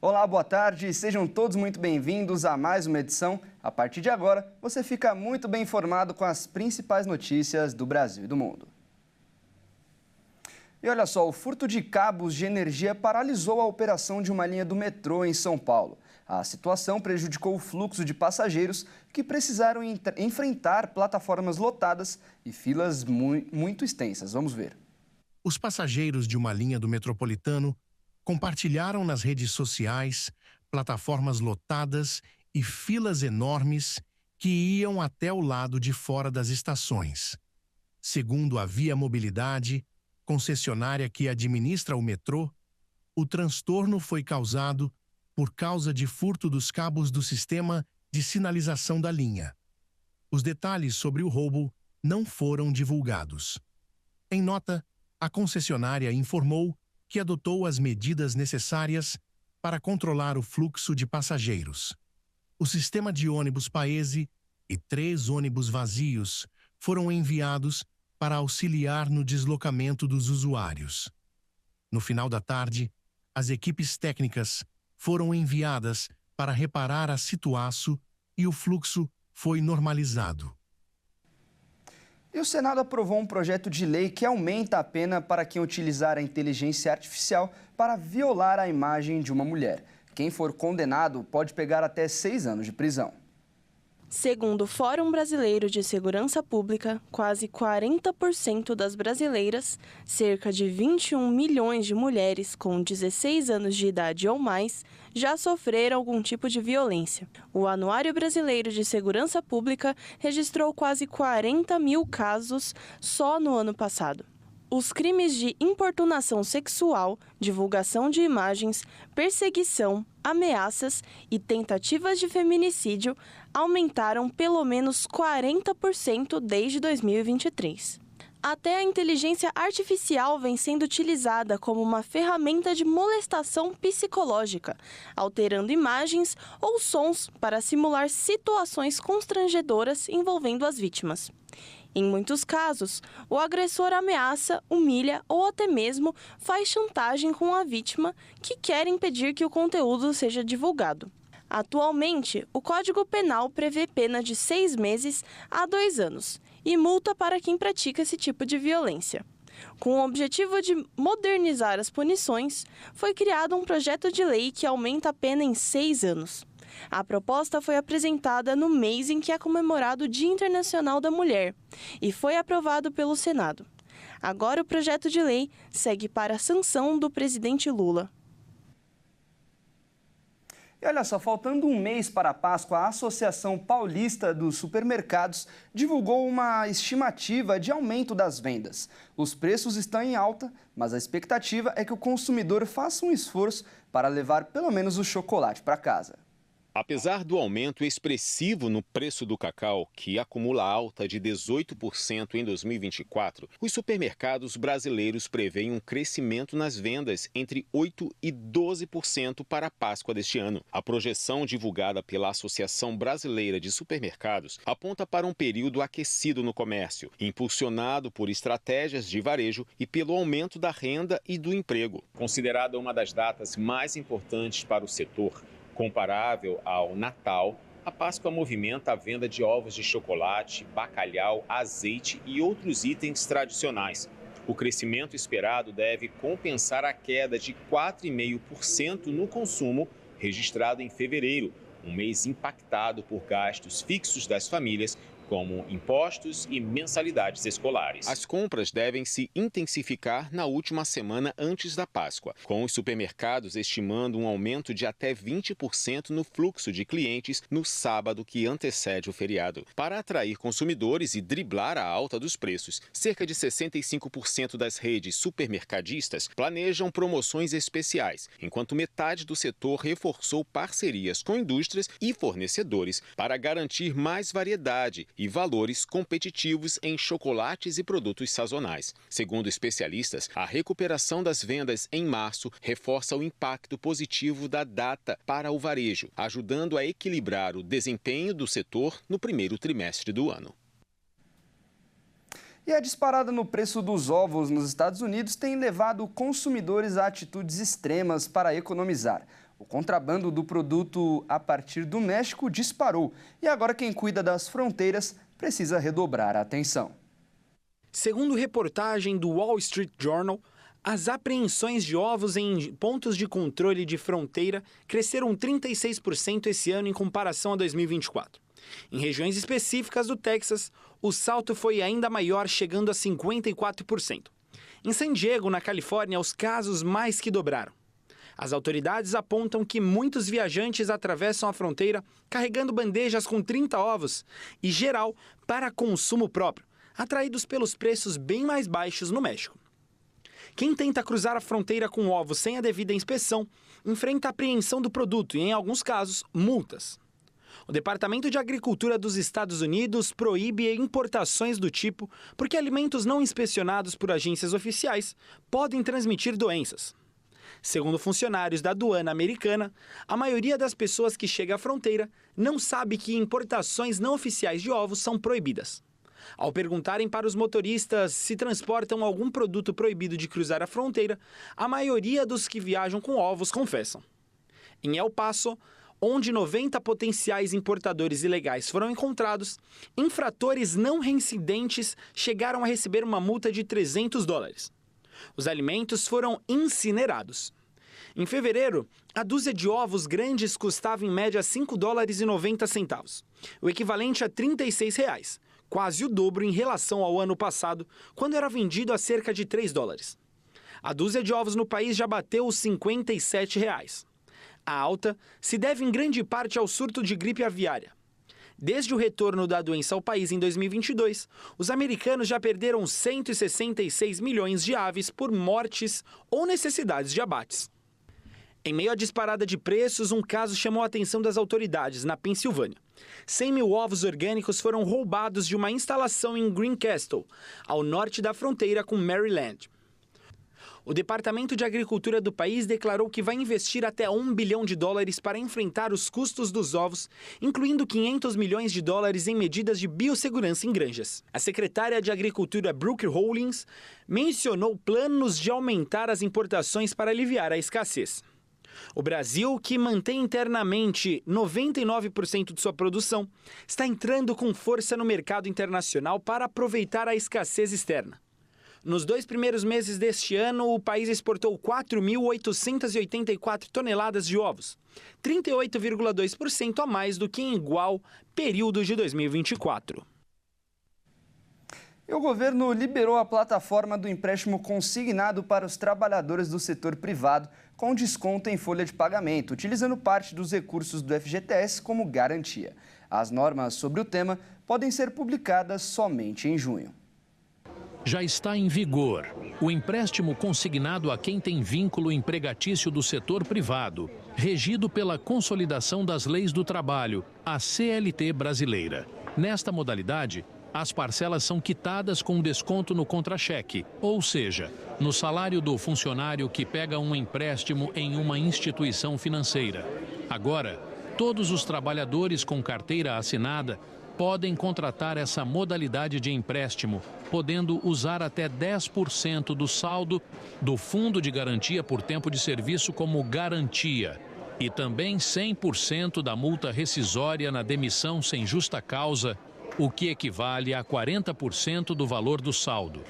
Olá, boa tarde, sejam todos muito bem-vindos a mais uma edição. A partir de agora, você fica muito bem informado com as principais notícias do Brasil e do mundo. E olha só, o furto de cabos de energia paralisou a operação de uma linha do metrô em São Paulo. A situação prejudicou o fluxo de passageiros que precisaram enfrentar plataformas lotadas e filas muito extensas. Vamos ver. Os passageiros de uma linha do metropolitano compartilharam nas redes sociais plataformas lotadas e filas enormes que iam até o lado de fora das estações. Segundo a Via Mobilidade, concessionária que administra o metrô, o transtorno foi causado por causa de furto dos cabos do sistema de sinalização da linha. Os detalhes sobre o roubo não foram divulgados. Em nota, a concessionária informou que adotou as medidas necessárias para controlar o fluxo de passageiros. O sistema de ônibus Paese e 3 ônibus vazios foram enviados para auxiliar no deslocamento dos usuários. No final da tarde, as equipes técnicas foram enviadas para reparar a situação e o fluxo foi normalizado. E o Senado aprovou um projeto de lei que aumenta a pena para quem utilizar a inteligência artificial para violar a imagem de uma mulher. Quem for condenado pode pegar até 6 anos de prisão. Segundo o Fórum Brasileiro de Segurança Pública, quase 40% das brasileiras, cerca de 21 milhões de mulheres com 16 anos de idade ou mais, já sofreram algum tipo de violência. O Anuário Brasileiro de Segurança Pública registrou quase 40 mil casos só no ano passado. Os crimes de importunação sexual, divulgação de imagens, perseguição, ameaças e tentativas de feminicídio aumentaram pelo menos 40% desde 2023. Até a inteligência artificial vem sendo utilizada como uma ferramenta de molestação psicológica, alterando imagens ou sons para simular situações constrangedoras envolvendo as vítimas. Em muitos casos, o agressor ameaça, humilha ou até mesmo faz chantagem com a vítima que quer impedir que o conteúdo seja divulgado. Atualmente, o Código Penal prevê pena de 6 meses a 2 anos e multa para quem pratica esse tipo de violência. Com o objetivo de modernizar as punições, foi criado um projeto de lei que aumenta a pena em 6 anos. A proposta foi apresentada no mês em que é comemorado o Dia Internacional da Mulher e foi aprovado pelo Senado. Agora o projeto de lei segue para a sanção do presidente Lula. E olha só, faltando um mês para a Páscoa, a Associação Paulista dos Supermercados divulgou uma estimativa de aumento das vendas. Os preços estão em alta, mas a expectativa é que o consumidor faça um esforço para levar pelo menos o chocolate para casa. Apesar do aumento expressivo no preço do cacau, que acumula alta de 18% em 2024, os supermercados brasileiros prevêem um crescimento nas vendas entre 8% e 12% para a Páscoa deste ano. A projeção divulgada pela Associação Brasileira de Supermercados aponta para um período aquecido no comércio, impulsionado por estratégias de varejo e pelo aumento da renda e do emprego. Considerada uma das datas mais importantes para o setor, comparável ao Natal, a Páscoa movimenta a venda de ovos de chocolate, bacalhau, azeite e outros itens tradicionais. O crescimento esperado deve compensar a queda de 4,5% no consumo registrado em fevereiro, um mês impactado por gastos fixos das famílias, como impostos e mensalidades escolares. As compras devem se intensificar na última semana antes da Páscoa, com os supermercados estimando um aumento de até 20% no fluxo de clientes no sábado que antecede o feriado. Para atrair consumidores e driblar a alta dos preços, cerca de 65% das redes supermercadistas planejam promoções especiais, enquanto metade do setor reforçou parcerias com indústrias e fornecedores para garantir mais variedade e valores competitivos em chocolates e produtos sazonais. Segundo especialistas, a recuperação das vendas em março reforça o impacto positivo da data para o varejo, ajudando a equilibrar o desempenho do setor no primeiro trimestre do ano. E a disparada no preço dos ovos nos Estados Unidos tem levado consumidores a atitudes extremas para economizar. O contrabando do produto a partir do México disparou e agora quem cuida das fronteiras precisa redobrar a atenção. Segundo reportagem do Wall Street Journal, as apreensões de ovos em pontos de controle de fronteira cresceram 36% esse ano em comparação a 2024. Em regiões específicas do Texas, o salto foi ainda maior, chegando a 54%. Em San Diego, na Califórnia, os casos mais que dobraram. As autoridades apontam que muitos viajantes atravessam a fronteira carregando bandejas com 30 ovos e geral para consumo próprio, atraídos pelos preços bem mais baixos no México. Quem tenta cruzar a fronteira com ovos sem a devida inspeção enfrenta a apreensão do produto e, em alguns casos, multas. O Departamento de Agricultura dos Estados Unidos proíbe importações do tipo porque alimentos não inspecionados por agências oficiais podem transmitir doenças. Segundo funcionários da aduana americana, a maioria das pessoas que chega à fronteira não sabe que importações não oficiais de ovos são proibidas. Ao perguntarem para os motoristas se transportam algum produto proibido de cruzar a fronteira, a maioria dos que viajam com ovos confessam. Em El Paso, onde 90 potenciais importadores ilegais foram encontrados, infratores não reincidentes chegaram a receber uma multa de $300. Os alimentos foram incinerados. Em fevereiro, a dúzia de ovos grandes custava em média $5,90, o equivalente a R$ 36, quase o dobro em relação ao ano passado, quando era vendido a cerca de $3. A dúzia de ovos no país já bateu os R$ 57. A alta se deve em grande parte ao surto de gripe aviária. Desde o retorno da doença ao país em 2022, os americanos já perderam 166 milhões de aves por mortes ou necessidades de abates. Em meio à disparada de preços, um caso chamou a atenção das autoridades na Pensilvânia. 100 mil ovos orgânicos foram roubados de uma instalação em Greencastle, ao norte da fronteira com Maryland. O Departamento de Agricultura do país declarou que vai investir até $1 bilhão para enfrentar os custos dos ovos, incluindo $500 milhões em medidas de biossegurança em granjas. A secretária de Agricultura, Brooke Hollins, mencionou planos de aumentar as importações para aliviar a escassez. O Brasil, que mantém internamente 99% de sua produção, está entrando com força no mercado internacional para aproveitar a escassez externa. Nos 2 primeiros meses deste ano, o país exportou 4.884 toneladas de ovos, 38,2% a mais do que em igual período de 2024. E o governo liberou a plataforma do empréstimo consignado para os trabalhadores do setor privado com desconto em folha de pagamento, utilizando parte dos recursos do FGTS como garantia. As normas sobre o tema podem ser publicadas somente em junho. Já está em vigor o empréstimo consignado a quem tem vínculo empregatício do setor privado, regido pela Consolidação das Leis do Trabalho, a CLT brasileira. Nesta modalidade, as parcelas são quitadas com desconto no contra-cheque, ou seja, no salário do funcionário que pega um empréstimo em uma instituição financeira. Agora, todos os trabalhadores com carteira assinada podem contratar essa modalidade de empréstimo, podendo usar até 10% do saldo do Fundo de Garantia por Tempo de Serviço como garantia e também 100% da multa rescisória na demissão sem justa causa, o que equivale a 40% do valor do saldo.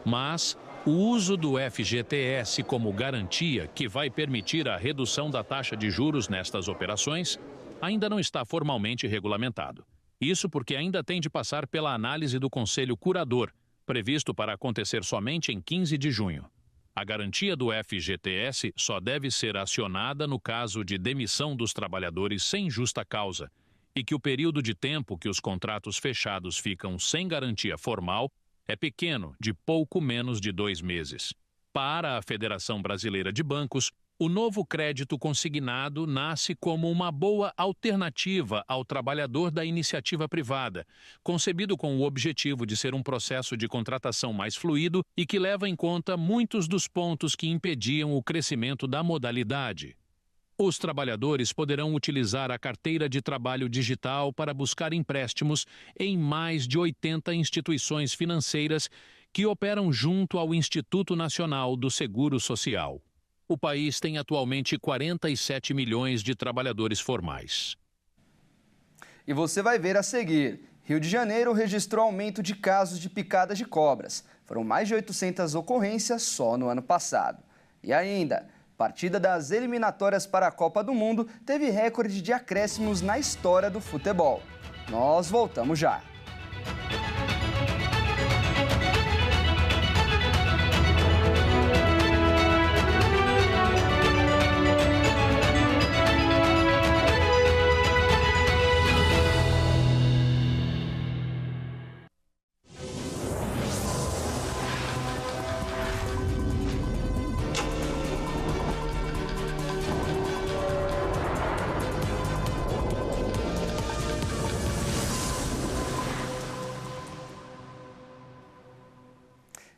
Mas o uso do FGTS como garantia, que vai permitir a redução da taxa de juros nestas operações, ainda não está formalmente regulamentado. Isso porque ainda tem de passar pela análise do Conselho Curador, previsto para acontecer somente em 15 de junho. A garantia do FGTS só deve ser acionada no caso de demissão dos trabalhadores sem justa causa e que o período de tempo que os contratos fechados ficam sem garantia formal é pequeno, de pouco menos de 2 meses. Para a Federação Brasileira de Bancos, o novo crédito consignado nasce como uma boa alternativa ao trabalhador da iniciativa privada, concebido com o objetivo de ser um processo de contratação mais fluido e que leva em conta muitos dos pontos que impediam o crescimento da modalidade. Os trabalhadores poderão utilizar a carteira de trabalho digital para buscar empréstimos em mais de 80 instituições financeiras que operam junto ao Instituto Nacional do Seguro Social. O país tem atualmente 47 milhões de trabalhadores formais. E você vai ver a seguir. Rio de Janeiro registrou aumento de casos de picadas de cobras. Foram mais de 800 ocorrências só no ano passado. E ainda, partida das eliminatórias para a Copa do Mundo teve recorde de acréscimos na história do futebol. Nós voltamos já.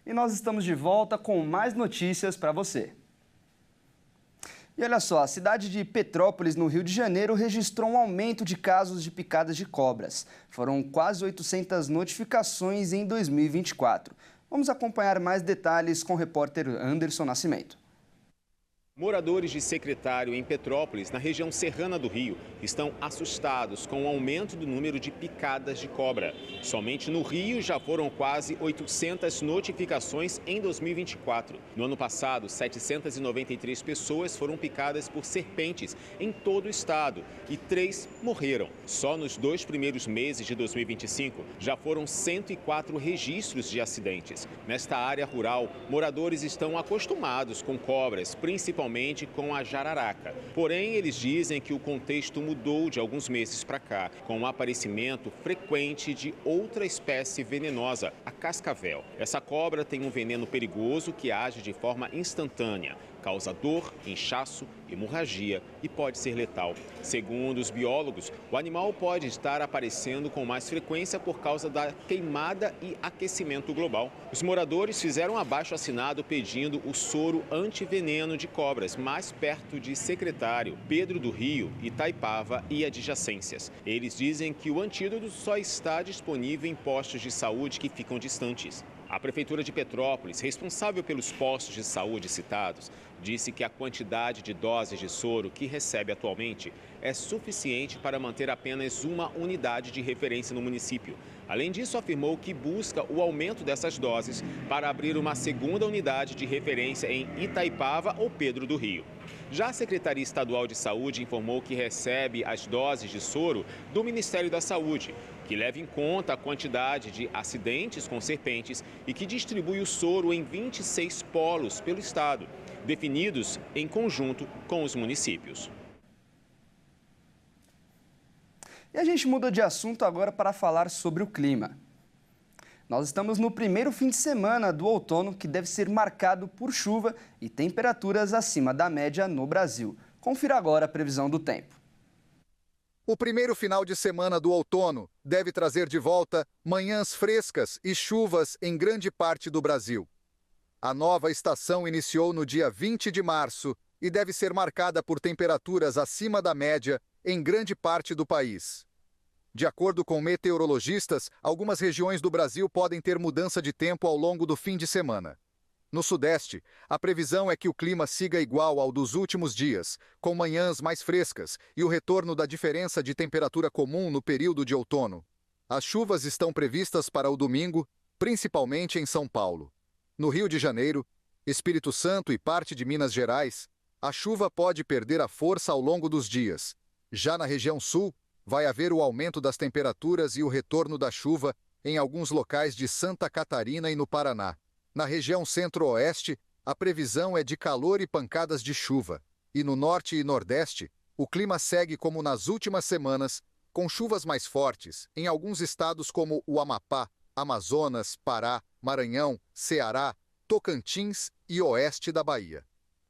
E nós estamos de volta com mais notícias para você. E olha só, a cidade de Petrópolis, no Rio de Janeiro, registrou um aumento de casos de picadas de cobras. Foram quase 800 notificações em 2024. Vamos acompanhar mais detalhes com o repórter Anderson Nascimento. Moradores de Secretário, em Petrópolis, na região serrana do Rio, estão assustados com o aumento do número de picadas de cobra. Somente no Rio já foram quase 800 notificações em 2024. No ano passado, 793 pessoas foram picadas por serpentes em todo o estado e 3 morreram. Só nos 2 primeiros meses de 2025, já foram 104 registros de acidentes. Nesta área rural, moradores estão acostumados com cobras, principalmente com a jararaca. Porém, eles dizem que o contexto mudou de alguns meses para cá, com o aparecimento frequente de outra espécie venenosa, a cascavel. Essa cobra tem um veneno perigoso que age de forma instantânea, causa dor, inchaço, hemorragia e pode ser letal. Segundo os biólogos, o animal pode estar aparecendo com mais frequência por causa da queimada e aquecimento global. Os moradores fizeram um abaixo-assinado pedindo o soro antiveneno de cobras mais perto de Secretário, Pedro do Rio, Itaipava e adjacências. Eles dizem que o antídoto só está disponível em postos de saúde que ficam distantes. A Prefeitura de Petrópolis, responsável pelos postos de saúde citados, disse que a quantidade de doses de soro que recebe atualmente é suficiente para manter apenas uma unidade de referência no município. Além disso, afirmou que busca o aumento dessas doses para abrir uma segunda unidade de referência em Itaipava ou Pedro do Rio. Já a Secretaria Estadual de Saúde informou que recebe as doses de soro do Ministério da Saúde, que leva em conta a quantidade de acidentes com serpentes e que distribui o soro em 26 polos pelo estado, definidos em conjunto com os municípios. E a gente muda de assunto agora para falar sobre o clima. Nós estamos no primeiro fim de semana do outono, que deve ser marcado por chuva e temperaturas acima da média no Brasil. Confira agora a previsão do tempo. O primeiro final de semana do outono deve trazer de volta manhãs frescas e chuvas em grande parte do Brasil. A nova estação iniciou no dia 20 de março e deve ser marcada por temperaturas acima da média em grande parte do país. De acordo com meteorologistas, algumas regiões do Brasil podem ter mudança de tempo ao longo do fim de semana. No Sudeste, a previsão é que o clima siga igual ao dos últimos dias, com manhãs mais frescas e o retorno da diferença de temperatura comum no período de outono. As chuvas estão previstas para o domingo, principalmente em São Paulo. No Rio de Janeiro, Espírito Santo e parte de Minas Gerais, a chuva pode perder a força ao longo dos dias. Já na região sul, vai haver o aumento das temperaturas e o retorno da chuva em alguns locais de Santa Catarina e no Paraná. Na região centro-oeste, a previsão é de calor e pancadas de chuva. E no norte e nordeste, o clima segue como nas últimas semanas, com chuvas mais fortes em alguns estados como o Amapá, Amazonas, Pará, Maranhão, Ceará, Tocantins e oeste da Bahia.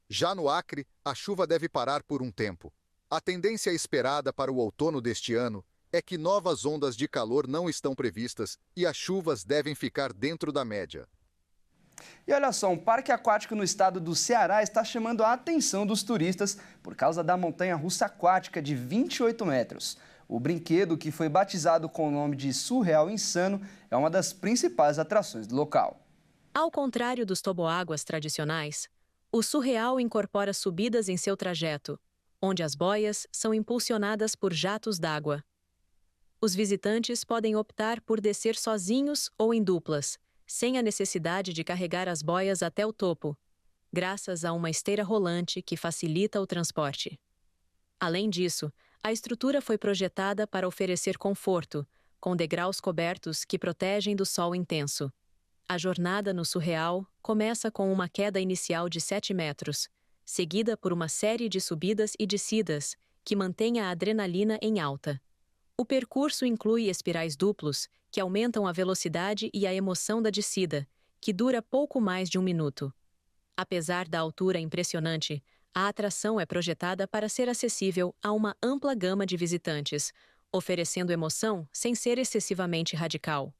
Já no Acre, a chuva deve parar por um tempo. A tendência esperada para o outono deste ano é que novas ondas de calor não estão previstas e as chuvas devem ficar dentro da média. E olha só, um parque aquático no estado do Ceará está chamando a atenção dos turistas por causa da montanha-russa aquática de 28 metros. O brinquedo, que foi batizado com o nome de Surreal Insano, é uma das principais atrações do local. Ao contrário dos toboáguas tradicionais, O surreal incorpora subidas em seu trajeto, onde as boias são impulsionadas por jatos d'água. Os visitantes podem optar por descer sozinhos ou em duplas, sem a necessidade de carregar as boias até o topo, graças a uma esteira rolante que facilita o transporte. Além disso, a estrutura foi projetada para oferecer conforto, com degraus cobertos que protegem do sol intenso. A jornada no surreal começa com uma queda inicial de 7 metros, seguida por uma série de subidas e descidas que mantém a adrenalina em alta. O percurso inclui espirais duplos, que aumentam a velocidade e a emoção da descida, que dura pouco mais de 1 minuto. Apesar da altura impressionante, a atração é projetada para ser acessível a uma ampla gama de visitantes, oferecendo emoção sem ser excessivamente radical.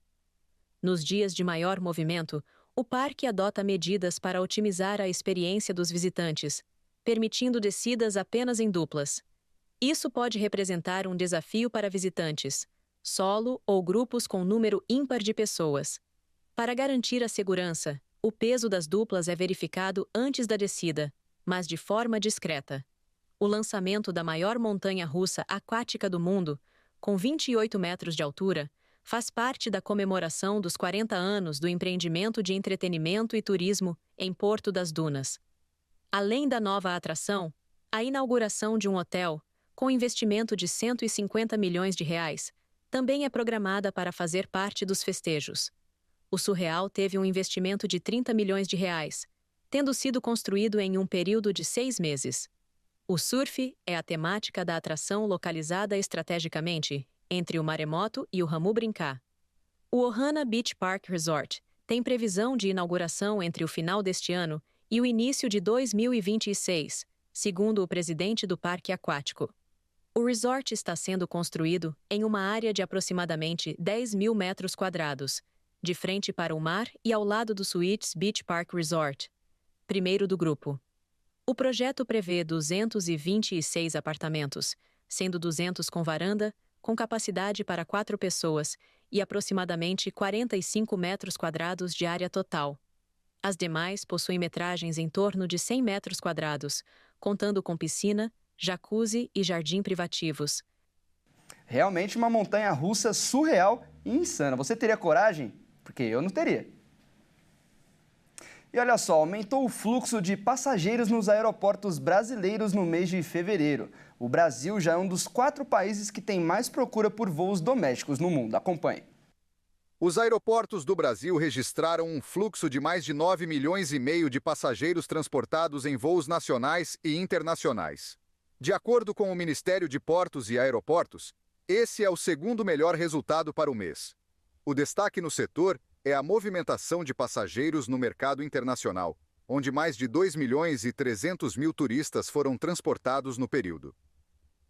Nos dias de maior movimento, o parque adota medidas para otimizar a experiência dos visitantes, permitindo descidas apenas em duplas. Isso pode representar um desafio para visitantes, solo ou grupos com número ímpar de pessoas. Para garantir a segurança, o peso das duplas é verificado antes da descida, mas de forma discreta. O lançamento da maior montanha-russa aquática do mundo, com 28 metros de altura, faz parte da comemoração dos 40 anos do empreendimento de entretenimento e turismo em Porto das Dunas. Além da nova atração, a inauguração de um hotel, com investimento de R$150 milhões, também é programada para fazer parte dos festejos. O surreal teve um investimento de R$30 milhões, tendo sido construído em um período de 6 meses. O surf é a temática da atração localizada estrategicamente entre o Maremoto e o Ramu Brincar. O Ohana Beach Park Resort tem previsão de inauguração entre o final deste ano e o início de 2026, segundo o presidente do parque aquático. O resort está sendo construído em uma área de aproximadamente 10 mil metros quadrados, de frente para o mar e ao lado do Suites Beach Park Resort, primeiro do grupo. O projeto prevê 226 apartamentos, sendo 200 com varanda, com capacidade para 4 pessoas e aproximadamente 45 metros quadrados de área total. As demais possuem metragens em torno de 100 metros quadrados, contando com piscina, jacuzzi e jardim privativos. Realmente uma montanha-russa surreal e insana. Você teria coragem? Porque eu não teria. E olha só, aumentou o fluxo de passageiros nos aeroportos brasileiros no mês de fevereiro. O Brasil já é um dos 4 países que tem mais procura por voos domésticos no mundo. Acompanhe. Os aeroportos do Brasil registraram um fluxo de mais de 9,5 milhões de passageiros transportados em voos nacionais e internacionais. De acordo com o Ministério de Portos e Aeroportos, esse é o segundo melhor resultado para o mês. O destaque no setor é a movimentação de passageiros no mercado internacional, onde mais de 2.300.000 turistas foram transportados no período.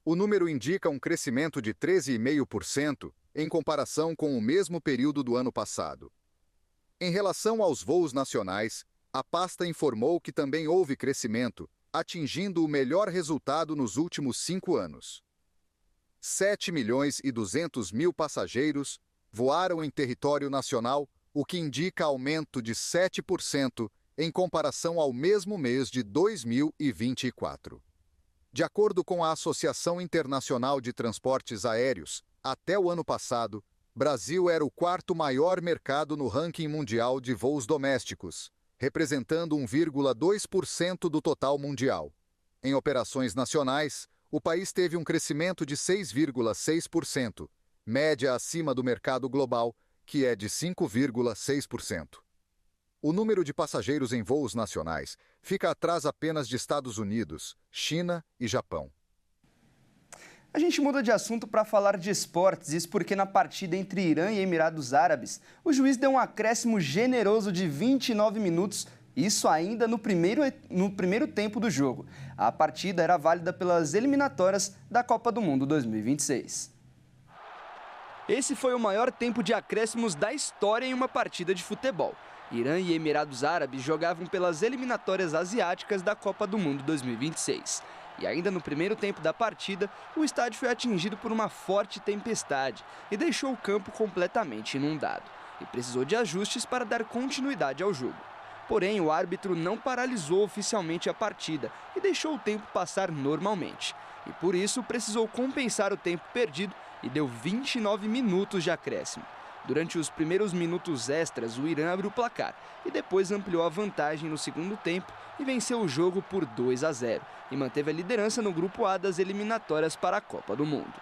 O número indica um crescimento de 13,5% em comparação com o mesmo período do ano passado. Em relação aos voos nacionais, a pasta informou que também houve crescimento, atingindo o melhor resultado nos últimos 5 anos. 7.200.000 passageiros voaram em território nacional, o que indica aumento de 7% em comparação ao mesmo mês de 2024. De acordo com a Associação Internacional de Transportes Aéreos, até o ano passado, Brasil era o 4º maior mercado no ranking mundial de voos domésticos, representando 1,2% do total mundial. Em operações nacionais, o país teve um crescimento de 6,6%, média acima do mercado global, que é de 5,6%. O número de passageiros em voos nacionais fica atrás apenas de Estados Unidos, China e Japão. A gente muda de assunto para falar de esportes, isso porque na partida entre Irã e Emirados Árabes, o juiz deu um acréscimo generoso de 29 minutos, isso ainda no primeiro tempo do jogo. A partida era válida pelas eliminatórias da Copa do Mundo 2026. Esse foi o maior tempo de acréscimos da história em uma partida de futebol. Irã e Emirados Árabes jogavam pelas eliminatórias asiáticas da Copa do Mundo 2026. E ainda no primeiro tempo da partida, o estádio foi atingido por uma forte tempestade e deixou o campo completamente inundado. E precisou de ajustes para dar continuidade ao jogo. Porém, o árbitro não paralisou oficialmente a partida e deixou o tempo passar normalmente. E por isso precisou compensar o tempo perdido e deu 29 minutos de acréscimo. Durante os primeiros minutos extras, o Irã abriu o placar e depois ampliou a vantagem no segundo tempo e venceu o jogo por 2-0 e manteve a liderança no grupo A das eliminatórias para a Copa do Mundo.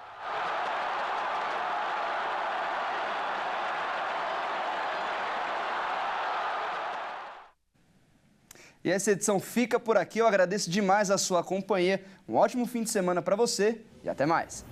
E essa edição fica por aqui. Eu agradeço demais a sua companhia. Um ótimo fim de semana para você e até mais.